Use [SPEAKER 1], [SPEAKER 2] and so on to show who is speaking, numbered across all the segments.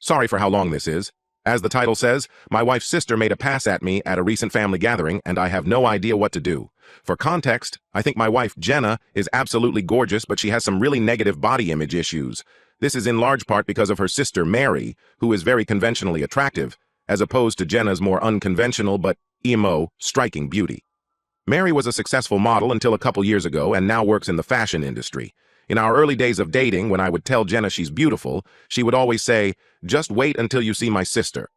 [SPEAKER 1] Sorry for how long this is. As the title says, my wife's sister made a pass at me at a recent family gathering, and I have no idea what to do. For context, I think my wife, Jenna, is absolutely gorgeous, but she has some really negative body image issues. This is in large part because of her sister, Mary, who is very conventionally attractive, as opposed to Jenna's more unconventional but emo, striking beauty. Mary was a successful model until a couple years ago and now works in the fashion industry. In our early days of dating, when I would tell Jenna she's beautiful, she would always say, "Just wait until you see my sister."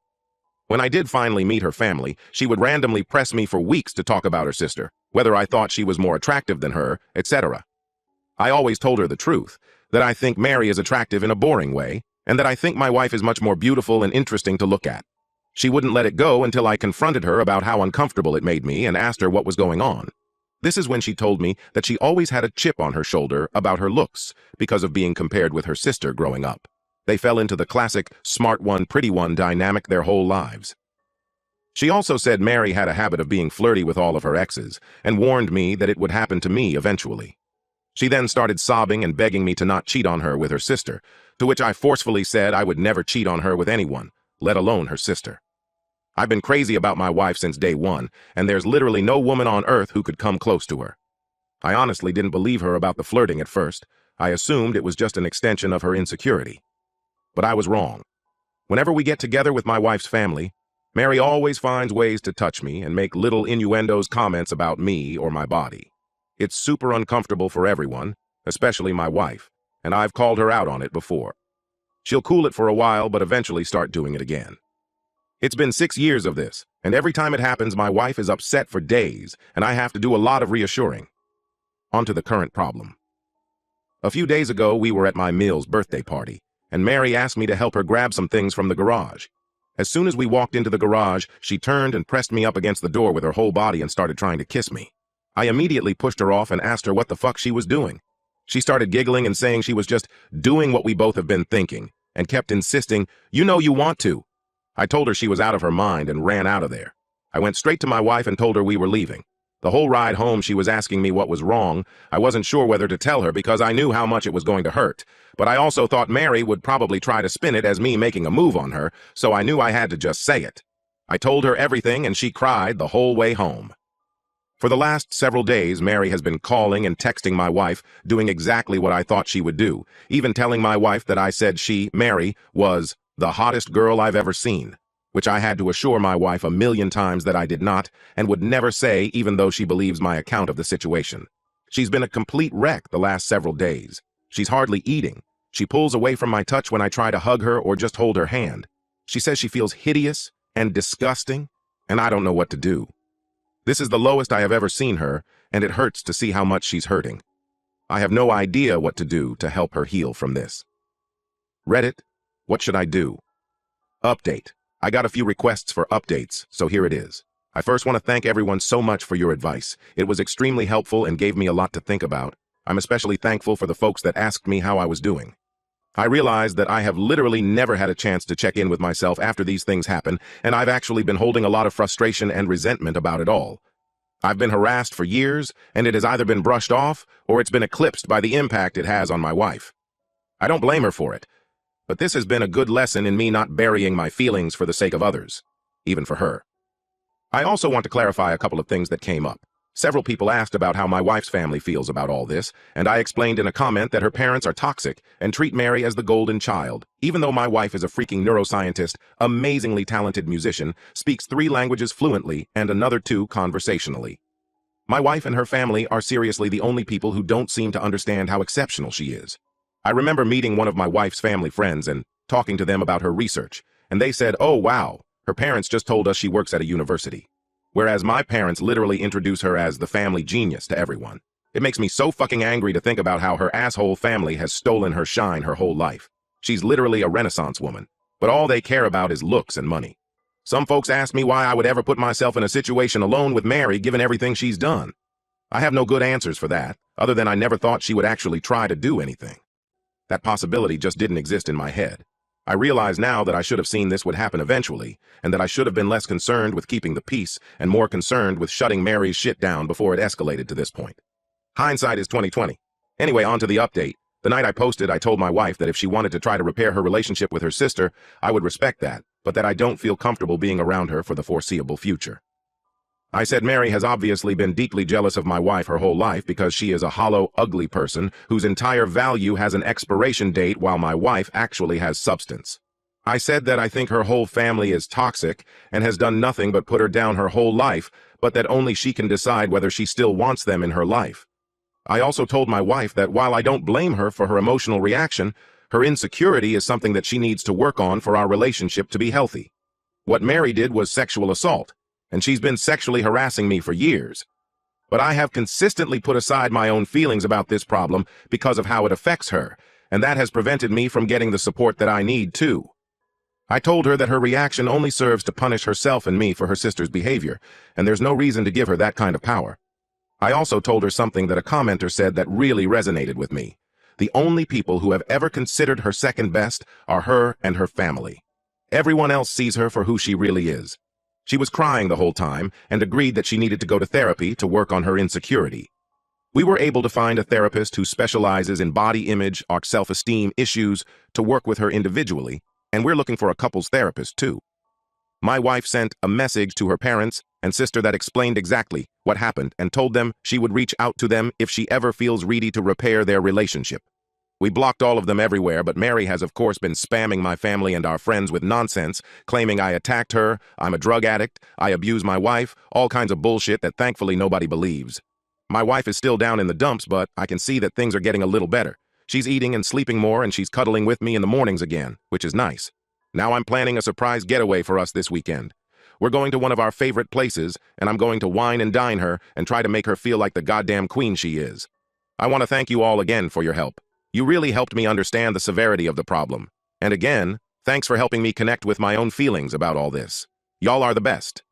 [SPEAKER 1] When I did finally meet her family, she would randomly press me for weeks to talk about her sister, whether I thought she was more attractive than her, etc. I always told her the truth, that I think Mary is attractive in a boring way, and that I think my wife is much more beautiful and interesting to look at. She wouldn't let it go until I confronted her about how uncomfortable it made me and asked her what was going on. This is when she told me that she always had a chip on her shoulder about her looks because of being compared with her sister growing up. They fell into the classic smart one, pretty one dynamic their whole lives. She also said Mary had a habit of being flirty with all of her exes and warned me that it would happen to me eventually. She then started sobbing and begging me to not cheat on her with her sister, to which I forcefully said I would never cheat on her with anyone, let alone her sister. I've been crazy about my wife since day one, and there's literally no woman on earth who could come close to her. I honestly didn't believe her about the flirting at first. I assumed it was just an extension of her insecurity. But I was wrong. Whenever we get together with my wife's family, Mary always finds ways to touch me and make little innuendos comments about me or my body. It's super uncomfortable for everyone, especially my wife, and I've called her out on it before. She'll cool it for a while, but eventually start doing it again. It's been 6 years of this, and every time it happens, my wife is upset for days, and I have to do a lot of reassuring. On to the current problem. A few days ago, we were at my Mill's birthday party, and Mary asked me to help her grab some things from the garage. As soon as we walked into the garage, she turned and pressed me up against the door with her whole body and started trying to kiss me. I immediately pushed her off and asked her what the fuck she was doing. She started giggling and saying she was just doing what we both have been thinking, and kept insisting, "You know you want to." I told her she was out of her mind and ran out of there. I went straight to my wife and told her we were leaving. The whole ride home she was asking me what was wrong. I wasn't sure whether to tell her because I knew how much it was going to hurt, but I also thought Mary would probably try to spin it as me making a move on her, so I knew I had to just say it. I told her everything and she cried the whole way home. For the last several days, Mary has been calling and texting my wife, doing exactly what I thought she would do, even telling my wife that I said she, Mary, was the hottest girl I've ever seen, which I had to assure my wife 1,000,000 times that I did not and would never say, even though she believes my account of the situation. She's been a complete wreck the last several days. She's hardly eating. She pulls away from my touch when I try to hug her or just hold her hand. She says she feels hideous and disgusting, and I don't know what to do. This is the lowest I have ever seen her, and it hurts to see how much she's hurting. I have no idea what to do to help her heal from this. Reddit, what should I do? Update. I got a few requests for updates, so here it is. I first want to thank everyone so much for your advice. It was extremely helpful and gave me a lot to think about. I'm especially thankful for the folks that asked me how I was doing. I realized that I have literally never had a chance to check in with myself after these things happen, and I've actually been holding a lot of frustration and resentment about it all. I've been harassed for years, and it has either been brushed off or it's been eclipsed by the impact it has on my wife. I don't blame her for it, but this has been a good lesson in me not burying my feelings for the sake of others, even for her. I also want to clarify a couple of things that came up. Several people asked about how my wife's family feels about all this, and I explained in a comment that her parents are toxic and treat Mary as the golden child, even though my wife is a freaking neuroscientist, amazingly talented musician, speaks 3 languages fluently and another 2 conversationally. My wife and her family are seriously the only people who don't seem to understand how exceptional she is. I remember meeting one of my wife's family friends and talking to them about her research, and they said, "Oh wow, her parents just told us she works at a university." Whereas my parents literally introduce her as the family genius to everyone. It makes me so fucking angry to think about how her asshole family has stolen her shine her whole life. She's literally a Renaissance woman, but all they care about is looks and money. Some folks ask me why I would ever put myself in a situation alone with Mary given everything she's done. I have no good answers for that, other than I never thought she would actually try to do anything. That possibility just didn't exist in my head. I realize now that I should have seen this would happen eventually, and that I should have been less concerned with keeping the peace and more concerned with shutting Mary's shit down before it escalated to this point. Hindsight is 20/20. Anyway, on to the update. The night I posted, I told my wife that if she wanted to try to repair her relationship with her sister, I would respect that, but that I don't feel comfortable being around her for the foreseeable future. I said Mary has obviously been deeply jealous of my wife her whole life because she is a hollow, ugly person whose entire value has an expiration date while my wife actually has substance. I said that I think her whole family is toxic and has done nothing but put her down her whole life, but that only she can decide whether she still wants them in her life. I also told my wife that while I don't blame her for her emotional reaction, her insecurity is something that she needs to work on for our relationship to be healthy. What Mary did was sexual assault, and she's been sexually harassing me for years. But I have consistently put aside my own feelings about this problem because of how it affects her, and that has prevented me from getting the support that I need too. I told her that her reaction only serves to punish herself and me for her sister's behavior, and there's no reason to give her that kind of power. I also told her something that a commenter said that really resonated with me. The only people who have ever considered her second best are her and her family. Everyone else sees her for who she really is. She was crying the whole time and agreed that she needed to go to therapy to work on her insecurity. We were able to find a therapist who specializes in body image or self-esteem issues to work with her individually, and we're looking for a couples therapist too. My wife sent a message to her parents and sister that explained exactly what happened and told them she would reach out to them if she ever feels ready to repair their relationship. We blocked all of them everywhere, but Mary has of course been spamming my family and our friends with nonsense, claiming I attacked her, I'm a drug addict, I abuse my wife, all kinds of bullshit that thankfully nobody believes. My wife is still down in the dumps, but I can see that things are getting a little better. She's eating and sleeping more, and she's cuddling with me in the mornings again, which is nice. Now I'm planning a surprise getaway for us this weekend. We're going to one of our favorite places, and I'm going to wine and dine her and try to make her feel like the goddamn queen she is. I want to thank you all again for your help. You really helped me understand the severity of the problem. And again, thanks for helping me connect with my own feelings about all this. Y'all are the best.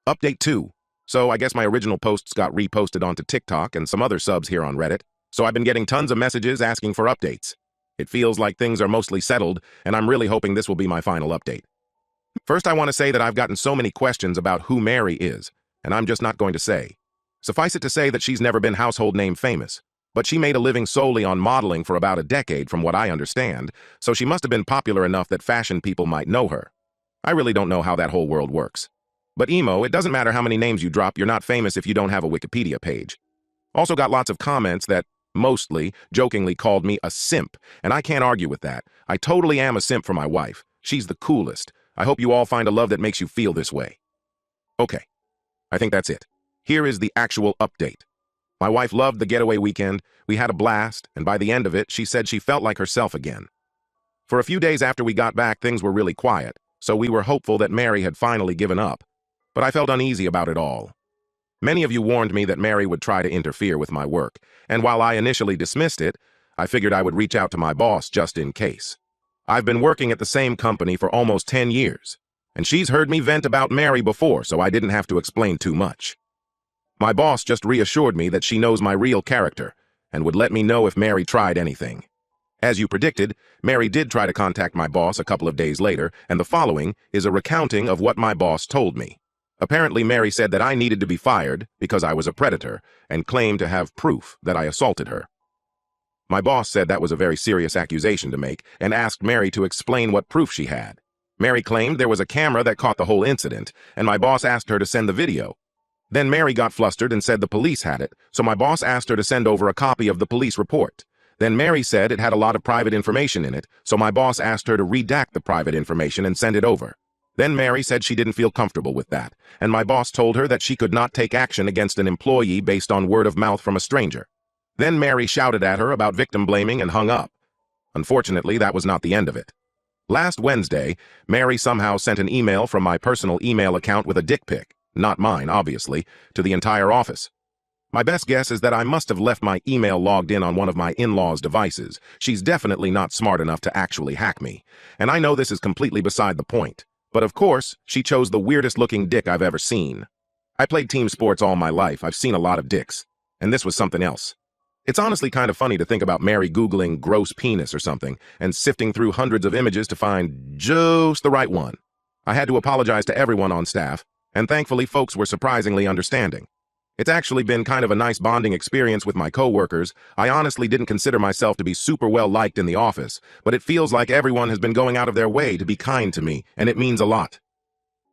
[SPEAKER 1] Update 2. So I guess my original posts got reposted onto TikTok and some other subs here on Reddit, so I've been getting tons of messages asking for updates. It feels like things are mostly settled, and I'm really hoping this will be my final update. First, I want to say that I've gotten so many questions about who Mary is, and I'm just not going to say. Suffice it to say that she's never been household name famous, but she made a living solely on modeling for about a decade from what I understand, so she must have been popular enough that fashion people might know her. I really don't know how that whole world works. But emo, it doesn't matter how many names you drop, you're not famous if you don't have a Wikipedia page. Also got lots of comments that mostly jokingly called me a simp, and I can't argue with that. I totally am a simp for my wife. She's the coolest. I hope you all find a love that makes you feel this way. Okay, I think that's it. Here is the actual update. My wife loved the getaway weekend, we had a blast, and by the end of it, she said she felt like herself again. For a few days after we got back, things were really quiet, so we were hopeful that Mary had finally given up. But I felt uneasy about it all. Many of you warned me that Mary would try to interfere with my work, and while I initially dismissed it, I figured I would reach out to my boss just in case. I've been working at the same company for almost 10 years, and she's heard me vent about Mary before, so I didn't have to explain too much. My boss just reassured me that she knows my real character, and would let me know if Mary tried anything. As you predicted, Mary did try to contact my boss a couple of days later, and the following is a recounting of what my boss told me. Apparently, Mary said that I needed to be fired because I was a predator, and claimed to have proof that I assaulted her. My boss said that was a very serious accusation to make, and asked Mary to explain what proof she had. Mary claimed there was a camera that caught the whole incident, and my boss asked her to send the video. Then Mary got flustered and said the police had it, so my boss asked her to send over a copy of the police report. Then Mary said it had a lot of private information in it, so my boss asked her to redact the private information and send it over. Then Mary said she didn't feel comfortable with that, and my boss told her that she could not take action against an employee based on word of mouth from a stranger. Then Mary shouted at her about victim blaming and hung up. Unfortunately, that was not the end of it. Last Wednesday, Mary somehow sent an email from my personal email account with a dick pic, not mine, obviously, to the entire office. My best guess is that I must have left my email logged in on one of my in-laws' devices. She's definitely not smart enough to actually hack me, and I know this is completely beside the point. But of course, she chose the weirdest-looking dick I've ever seen. I played team sports all my life. I've seen a lot of dicks, and this was something else. It's honestly kind of funny to think about Mary Googling gross penis or something and sifting through hundreds of images to find just the right one. I had to apologize to everyone on staff, and thankfully folks were surprisingly understanding. It's actually been kind of a nice bonding experience with my coworkers. I honestly didn't consider myself to be super well liked in the office, but it feels like everyone has been going out of their way to be kind to me, and it means a lot.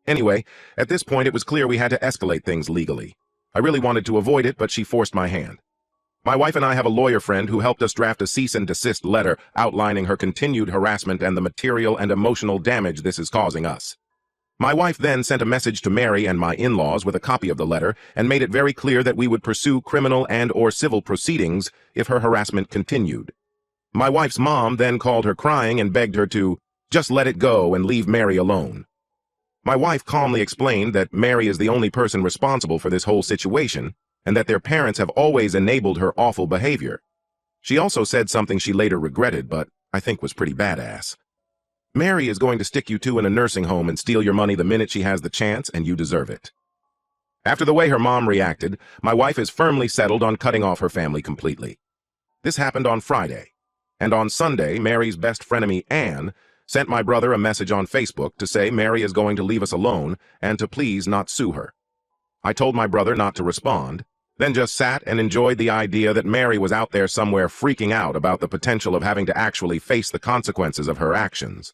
[SPEAKER 1] Anyway, at this point it was clear we had to escalate things legally. I really wanted to avoid it, but she forced my hand. My wife and I have a lawyer friend who helped us draft a cease and desist letter outlining her continued harassment and the material and emotional damage this is causing us. My wife then sent a message to Mary and my in-laws with a copy of the letter and made it very clear that we would pursue criminal and/or civil proceedings if her harassment continued. My wife's mom then called her crying and begged her to just let it go and leave Mary alone. My wife calmly explained that Mary is the only person responsible for this whole situation and that their parents have always enabled her awful behavior. She also said something she later regretted, but I think was pretty badass. Mary is going to stick you two in a nursing home and steal your money the minute she has the chance, and you deserve it. After the way her mom reacted, my wife is firmly settled on cutting off her family completely. This happened on Friday, and on Sunday, Mary's best frenemy, Anne, sent my brother a message on Facebook to say Mary is going to leave us alone and to please not sue her. I told my brother not to respond, then just sat and enjoyed the idea that Mary was out there somewhere freaking out about the potential of having to actually face the consequences of her actions.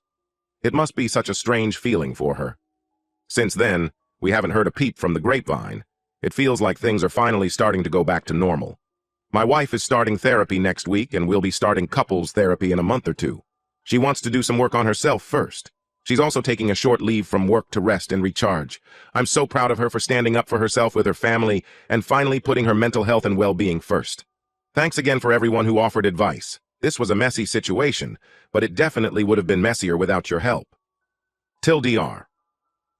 [SPEAKER 1] It must be such a strange feeling for her. Since then, we haven't heard a peep from the grapevine. It feels like things are finally starting to go back to normal. My wife is starting therapy next week and we'll be starting couples therapy in a month or two. She wants to do some work on herself first. She's also taking a short leave from work to rest and recharge. I'm so proud of her for standing up for herself with her family and finally putting her mental health and well-being first. Thanks again for everyone who offered advice. This was a messy situation, but it definitely would have been messier without your help. Till Dr.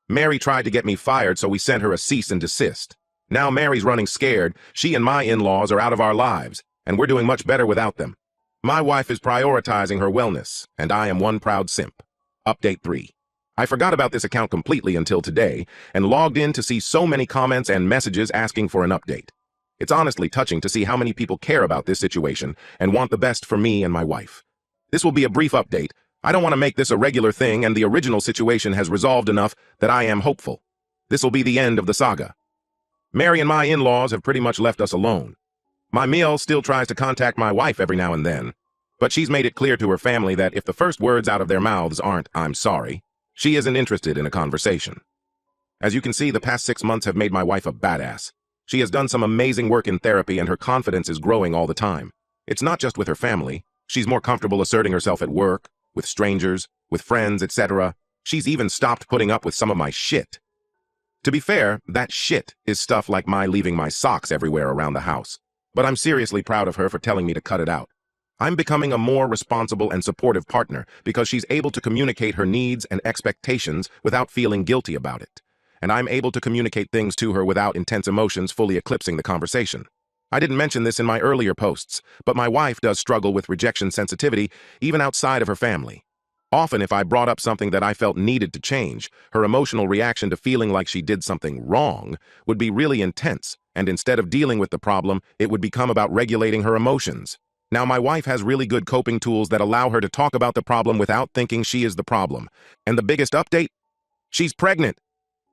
[SPEAKER 1] Mary tried to get me fired, so we sent her a cease and desist. Now Mary's running scared. She and my in-laws are out of our lives, and we're doing much better without them. My wife is prioritizing her wellness, and I am one proud simp. Update 3. I forgot about this account completely until today, and logged in to see so many comments and messages asking for an update. It's honestly touching to see how many people care about this situation and want the best for me and my wife. This will be a brief update. I don't want to make this a regular thing, and the original situation has resolved enough that I am hopeful. This will be the end of the saga. Mary and my in-laws have pretty much left us alone. My meal still tries to contact my wife every now and then, but she's made it clear to her family that if the first words out of their mouths aren't, "I'm sorry," she isn't interested in a conversation. As you can see, the past 6 months have made my wife a badass. She has done some amazing work in therapy and her confidence is growing all the time. It's not just with her family. She's more comfortable asserting herself at work, with strangers, with friends, etc. She's even stopped putting up with some of my shit. To be fair, that shit is stuff like my leaving my socks everywhere around the house. But I'm seriously proud of her for telling me to cut it out. I'm becoming a more responsible and supportive partner because she's able to communicate her needs and expectations without feeling guilty about it. And I'm able to communicate things to her without intense emotions fully eclipsing the conversation. I didn't mention this in my earlier posts, but my wife does struggle with rejection sensitivity even outside of her family. Often, if I brought up something that I felt needed to change, her emotional reaction to feeling like she did something wrong would be really intense, and instead of dealing with the problem, it would become about regulating her emotions. Now, my wife has really good coping tools that allow her to talk about the problem without thinking she is the problem. And the biggest update? She's pregnant.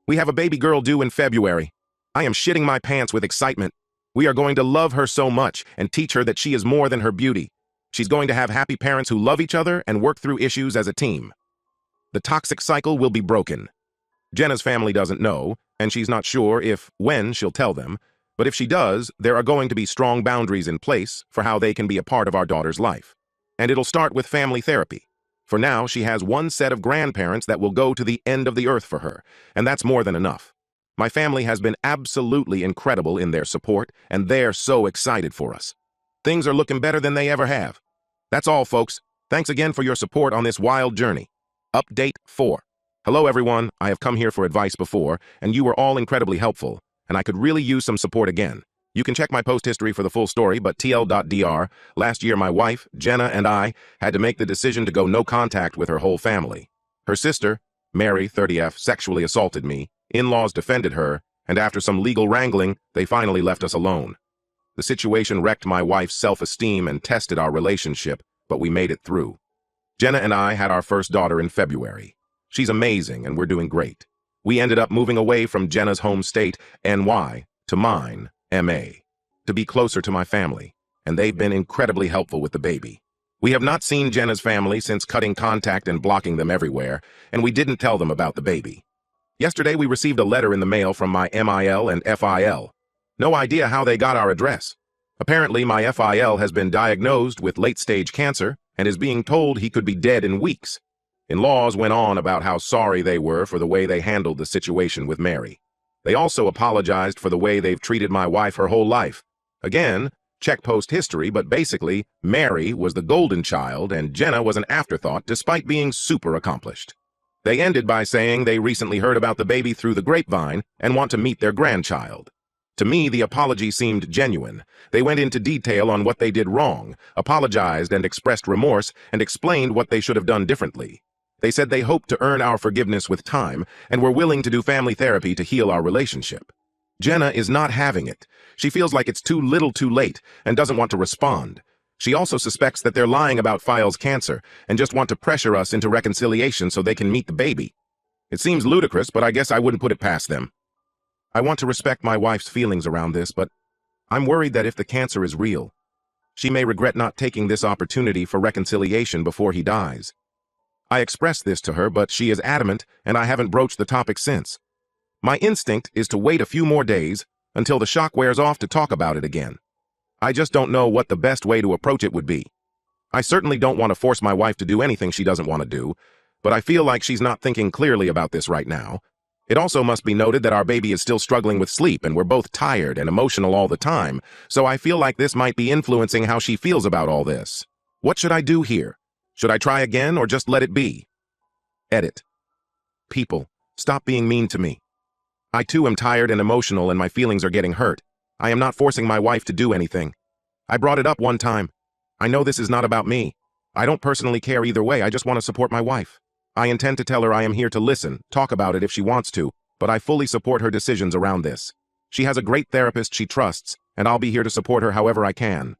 [SPEAKER 1] We have a baby girl due in February. I am shitting my pants with excitement. We are going to love her so much and teach her that she is more than her beauty. She's going to have happy parents who love each other and work through issues as a team. The toxic cycle will be broken. Jenna's family doesn't know, and she's not sure when she'll tell them, but if she does, there are going to be strong boundaries in place for how they can be a part of our daughter's life. And it'll start with family therapy. For now, she has one set of grandparents that will go to the end of the earth for her, and that's more than enough. My family has been absolutely incredible in their support, and they're so excited for us. Things are looking better than they ever have. That's all, folks. Thanks again for your support on this wild journey. Update 4. Hello, everyone. I have come here for advice before, and you were all incredibly helpful, and I could really use some support again. You can check my post history for the full story, but TL.dr, last year my wife, Jenna, and I had to make the decision to go no contact with her whole family. Her sister, Mary, 30F, sexually assaulted me, in-laws defended her, and after some legal wrangling, they finally left us alone. The situation wrecked my wife's self-esteem and tested our relationship, but we made it through. Jenna and I had our first daughter in February. She's amazing and we're doing great. We ended up moving away from Jenna's home state, NY, to mine, MA, to be closer to my family, and they've been incredibly helpful with the baby. We have not seen Jenna's family since cutting contact and blocking them everywhere, and we didn't tell them about the baby. Yesterday, we received a letter in the mail from my MIL and FIL. No idea how they got our address. Apparently, my FIL has been diagnosed with late-stage cancer and is being told he could be dead in weeks. In-laws went on about how sorry they were for the way they handled the situation with Mary. They also apologized for the way they've treated my wife her whole life. Again, check post history, but basically, Mary was the golden child and Jenna was an afterthought despite being super accomplished. They ended by saying they recently heard about the baby through the grapevine and want to meet their grandchild. To me, the apology seemed genuine. They went into detail on what they did wrong, apologized and expressed remorse, and explained what they should have done differently. They said they hoped to earn our forgiveness with time and were willing to do family therapy to heal our relationship. Jenna is not having it. She feels like it's too little too late and doesn't want to respond. She also suspects that they're lying about File's cancer and just want to pressure us into reconciliation so they can meet the baby. It seems ludicrous, but I guess I wouldn't put it past them. I want to respect my wife's feelings around this, but I'm worried that if the cancer is real, she may regret not taking this opportunity for reconciliation before he dies. I expressed this to her, but she is adamant, and I haven't broached the topic since. My instinct is to wait a few more days until the shock wears off to talk about it again. I just don't know what the best way to approach it would be. I certainly don't want to force my wife to do anything she doesn't want to do, but I feel like she's not thinking clearly about this right now. It also must be noted that our baby is still struggling with sleep and we're both tired and emotional all the time, so I feel like this might be influencing how she feels about all this. What should I do here? Should I try again or just let it be? Edit. People, stop being mean to me. I too am tired and emotional and my feelings are getting hurt. I am not forcing my wife to do anything. I brought it up one time. I know this is not about me. I don't personally care either way, I just want to support my wife. I intend to tell her I am here to listen, talk about it if she wants to, but I fully support her decisions around this. She has a great therapist she trusts, and I'll be here to support her however I can.